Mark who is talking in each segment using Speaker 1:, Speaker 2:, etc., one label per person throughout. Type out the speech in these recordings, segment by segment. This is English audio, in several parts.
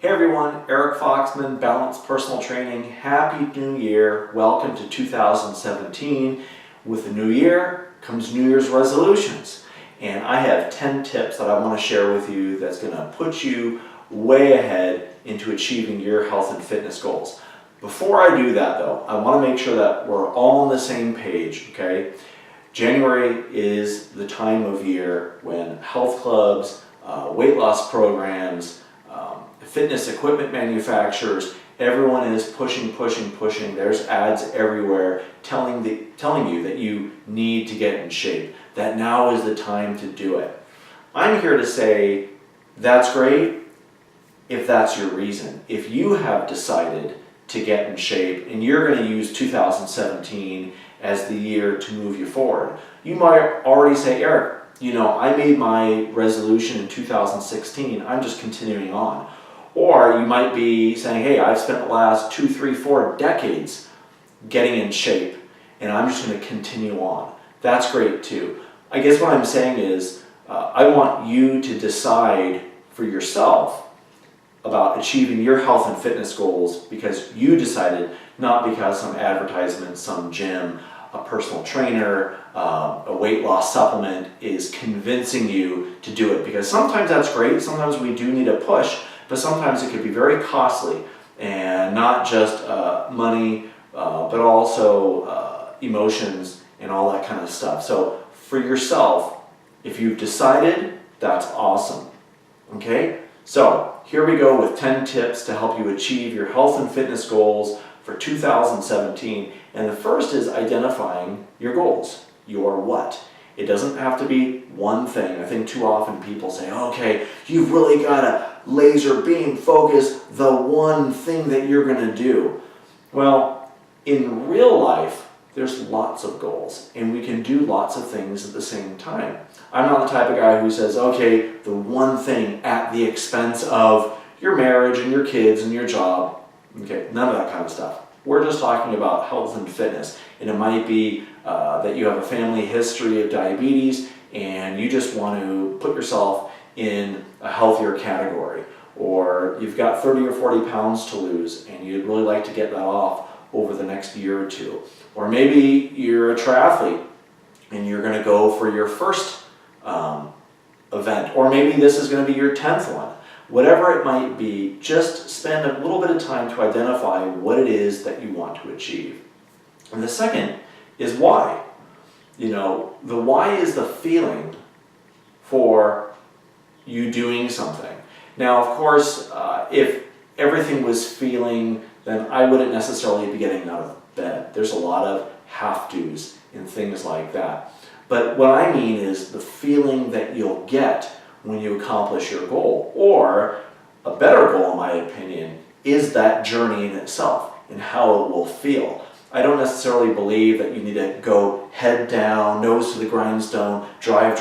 Speaker 1: Hey everyone, Eric Foxman, Balanced Personal Training. Happy New Year. Welcome to 2017. With the new year comes New Year's resolutions. And I have 10 tips that I want to share with you that's going to put you way ahead into achieving your health and fitness goals. Before I do that though, I want to make sure that we're all on the same page, okay? January is the time of year when health clubs, weight loss programs, fitness equipment manufacturers, everyone is pushing. There's ads everywhere telling you that you need to get in shape, that now is the time to do it. I'm here to say that's great if that's your reason. If you have decided to get in shape and you're going to use 2017 as the year to move you forward, you might already say, Eric, I made my resolution in 2016, I'm just continuing on. Or you might be saying, hey, I've spent the last 2, 3, 4 decades getting in shape and I'm just going to continue on. That's great too. I guess what I'm saying is I want you to decide for yourself about achieving your health and fitness goals because you decided, not because some advertisement, some gym, a personal trainer, a weight loss supplement is convincing you to do it. Because sometimes that's great, sometimes we do need a push, but sometimes it could be very costly, and not just money, but also emotions and all that kind of stuff. So for yourself, if you've decided, that's awesome. Okay? So here we go with 10 tips to help you achieve your health and fitness goals for 2017. And the first is identifying your goals, your what. It doesn't have to be one thing. I think too often people say, okay, you've really got to laser beam focus the one thing that you're going to do. Well, in real life, there's lots of goals and we can do lots of things at the same time. I'm not the type of guy who says, okay, the one thing at the expense of your marriage and your kids and your job. Okay, none of that kind of stuff. We're just talking about health and fitness. And it might be that you have a family history of diabetes and you just want to put yourself in a healthier category. Or you've got 30 or 40 pounds to lose and you'd really like to get that off over the next year or two. Or maybe you're a triathlete and you're going to go for your first event. Or maybe this is going to be your 10th one. Whatever it might be, just spend a little bit of time to identify what it is that you want to achieve. And the second is why. The why is the feeling for you doing something. Now, of course, if everything was feeling, then I wouldn't necessarily be getting out of bed. There's a lot of have-tos and things like that. But what I mean is the feeling that you'll get when you accomplish your goal. Or a better goal, in my opinion, is that journey in itself and how it will feel. I don't necessarily believe that you need to go head down, nose to the grindstone, drive,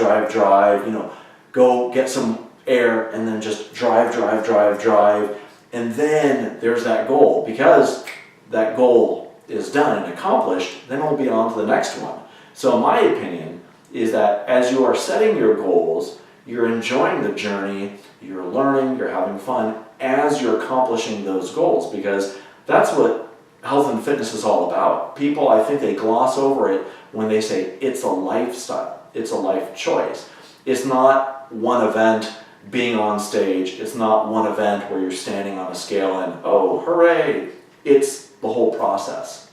Speaker 1: go get some air and then just drive. And then there's that goal. Because that goal is done and accomplished, then we'll be on to the next one. So my opinion is that as you are setting your goals, you're enjoying the journey, you're learning, you're having fun as you're accomplishing those goals, because that's what health and fitness is all about. People, I think they gloss over it when they say it's a lifestyle, it's a life choice. It's not one event being on stage, it's not one event where you're standing on a scale and, oh, hooray, it's the whole process.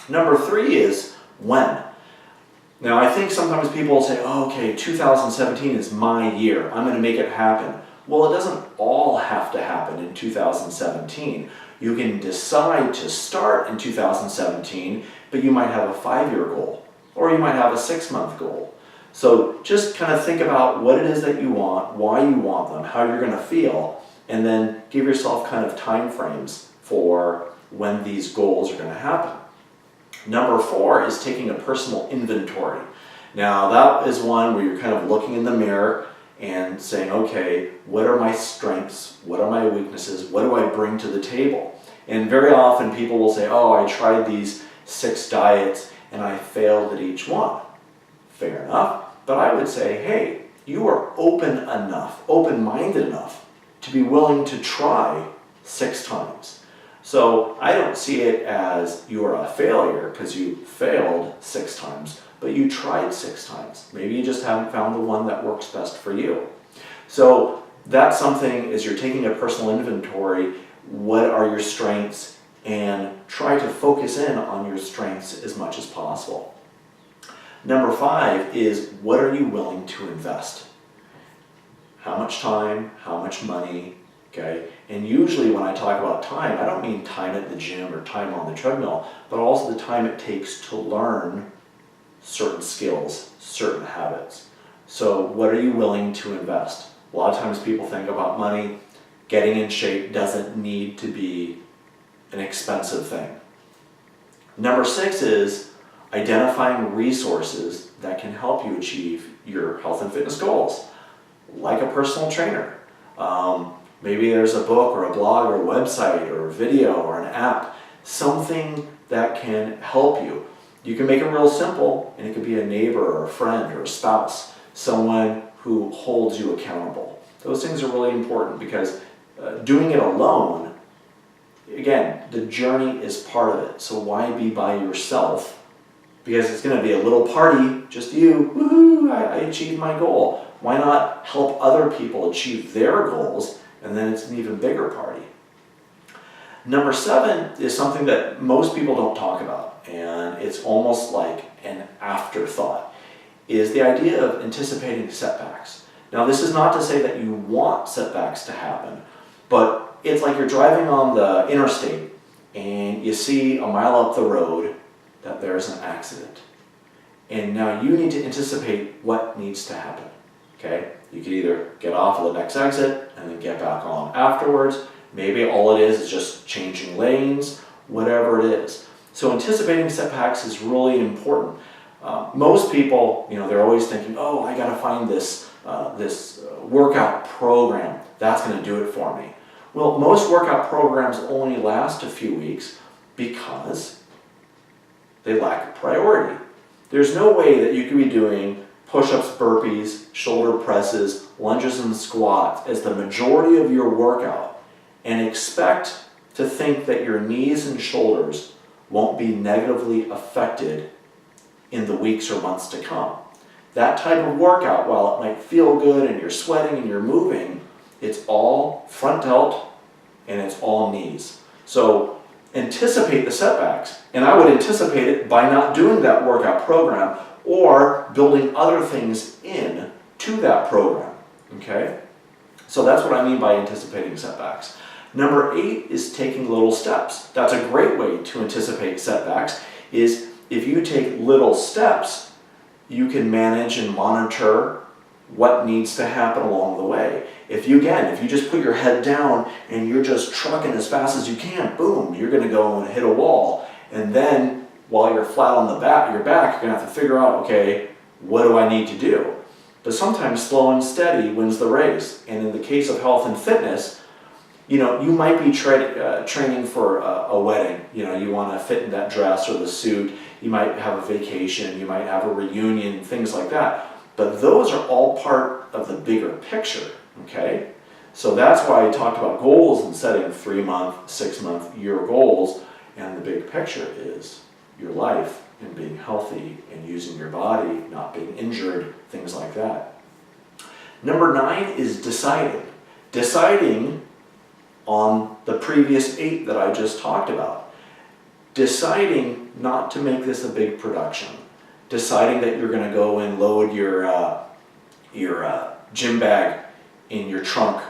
Speaker 1: Number 3 is when. Now, I think sometimes people will say, oh, okay, 2017 is my year. I'm going to make it happen. Well, it doesn't all have to happen in 2017. You can decide to start in 2017, but you might have a 5-year goal, or you might have a 6-month goal. So just kind of think about what it is that you want, why you want them, how you're going to feel, and then give yourself kind of time frames for when these goals are going to happen. Number 4 is taking a personal inventory. Now that is one where you're kind of looking in the mirror and saying, okay, what are my strengths? What are my weaknesses? What do I bring to the table? And very often people will say, oh, I tried these 6 diets and I failed at each one. Fair enough. But I would say, hey, you are open enough, open-minded enough to be willing to try 6 times. So I don't see it as you're a failure because you failed 6 times, but you tried 6 times. Maybe you just haven't found the one that works best for you. So that's something, as you're taking a personal inventory, what are your strengths, and try to focus in on your strengths as much as possible. Number 5 is, what are you willing to invest? How much time, how much money, okay? And usually when I talk about time, I don't mean time at the gym or time on the treadmill, but also the time it takes to learn certain skills, certain habits. So what are you willing to invest? A lot of times people think about money. Getting in shape doesn't need to be an expensive thing. Number 6 is identifying resources that can help you achieve your health and fitness goals, like a personal trainer. Maybe there's a book or a blog or a website or a video or an app, something that can help you. You can make it real simple, and it could be a neighbor or a friend or a spouse, someone who holds you accountable. Those things are really important because doing it alone, again, the journey is part of it. So why be by yourself? Because it's going to be a little party, just you, woohoo, I achieved my goal. Why not help other people achieve their goals, and then it's an even bigger party. Number 7 is something that most people don't talk about, and it's almost like an afterthought, is the idea of anticipating setbacks. Now, this is not to say that you want setbacks to happen, but it's like you're driving on the interstate and you see a mile up the road that there's an accident. And now you need to anticipate what needs to happen, okay? You could either get off of the next exit and then get back on afterwards. Maybe all it is just changing lanes, whatever it is. So anticipating setbacks is really important. Most people, they're always thinking, oh, I gotta find this workout program. That's gonna do it for me. Well, most workout programs only last a few weeks because they lack priority. There's no way that you could be doing push-ups, burpees, shoulder presses, lunges, and squats as the majority of your workout and expect to think that your knees and shoulders won't be negatively affected in the weeks or months to come. That type of workout, while it might feel good and you're sweating and you're moving, it's all front delt and it's all knees. So anticipate the setbacks, and I would anticipate it by not doing that workout program or building other things in to that program, okay? So that's what I mean by anticipating setbacks. Number 8 is taking little steps. That's a great way to anticipate setbacks, is if you take little steps, you can manage and monitor what needs to happen along the way. If you just put your head down and you're just trucking as fast as you can, boom, you're gonna go and hit a wall. And then while you're flat on your back, you're gonna have to figure out, okay, what do I need to do? But sometimes slow and steady wins the race. And in the case of health and fitness, you might be training for a wedding. You want to fit in that dress or the suit. You might have a vacation. You might have a reunion, things like that. But those are all part of the bigger picture, okay? So that's why I talked about goals and setting 3-month, 6-month, year goals. And the big picture is your life and being healthy and using your body, not being injured, things like that. Number 9 is deciding. Deciding on the previous 8 that I just talked about. Deciding not to make this a big production. Deciding that you're going to go and load your gym bag in your trunk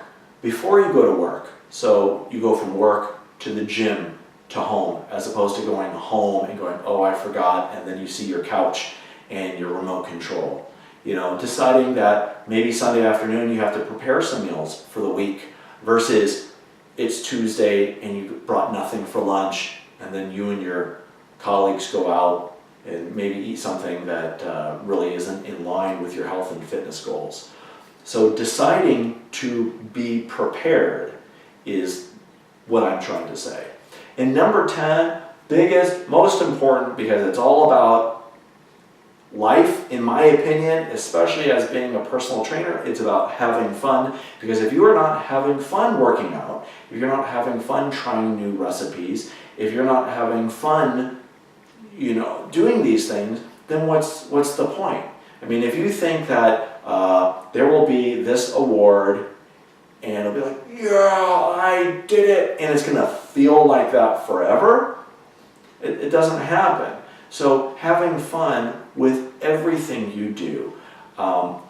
Speaker 1: before you go to work. So you go from work to the gym to home, as opposed to going home and going, oh, I forgot, and then you see your couch and your remote control. Deciding that maybe Sunday afternoon you have to prepare some meals for the week versus it's Tuesday and you brought nothing for lunch, and then you and your colleagues go out and maybe eat something that really isn't in line with your health and fitness goals. So deciding to be prepared is what I'm trying to say. And number 10, biggest, most important, because it's all about life, in my opinion, especially as being a personal trainer, it's about having fun. Because if you are not having fun working out, if you're not having fun trying new recipes, if you're not having fun, doing these things, then what's the point? I mean, if you think that there will be this award and it'll be like, yeah, I did it, and it's gonna feel like that forever, it doesn't happen. So having fun with everything you do.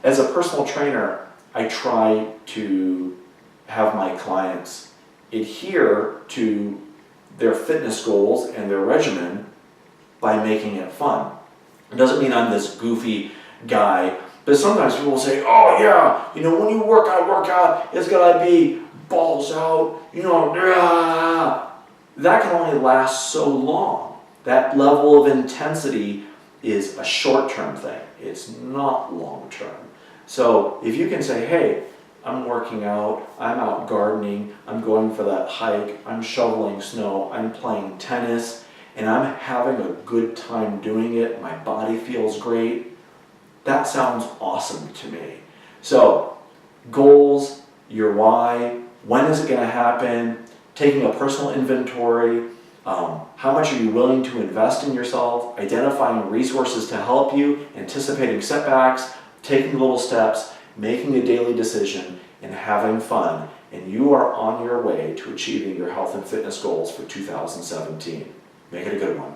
Speaker 1: As a personal trainer, I try to have my clients adhere to their fitness goals and their regimen by making it fun. It doesn't mean I'm this goofy guy, but sometimes people will say, oh yeah, when you work out, it's gotta be balls out, that can only last so long. That level of intensity is a short-term thing. It's not long-term. So if you can say, hey, I'm working out, I'm out gardening, I'm going for that hike, I'm shoveling snow, I'm playing tennis, and I'm having a good time doing it, my body feels great, that sounds awesome to me. So goals, your why, when is it going to happen, taking a personal inventory, how much are you willing to invest in yourself, identifying resources to help you, anticipating setbacks, taking little steps, making a daily decision, and having fun. And you are on your way to achieving your health and fitness goals for 2017. Make it a good one.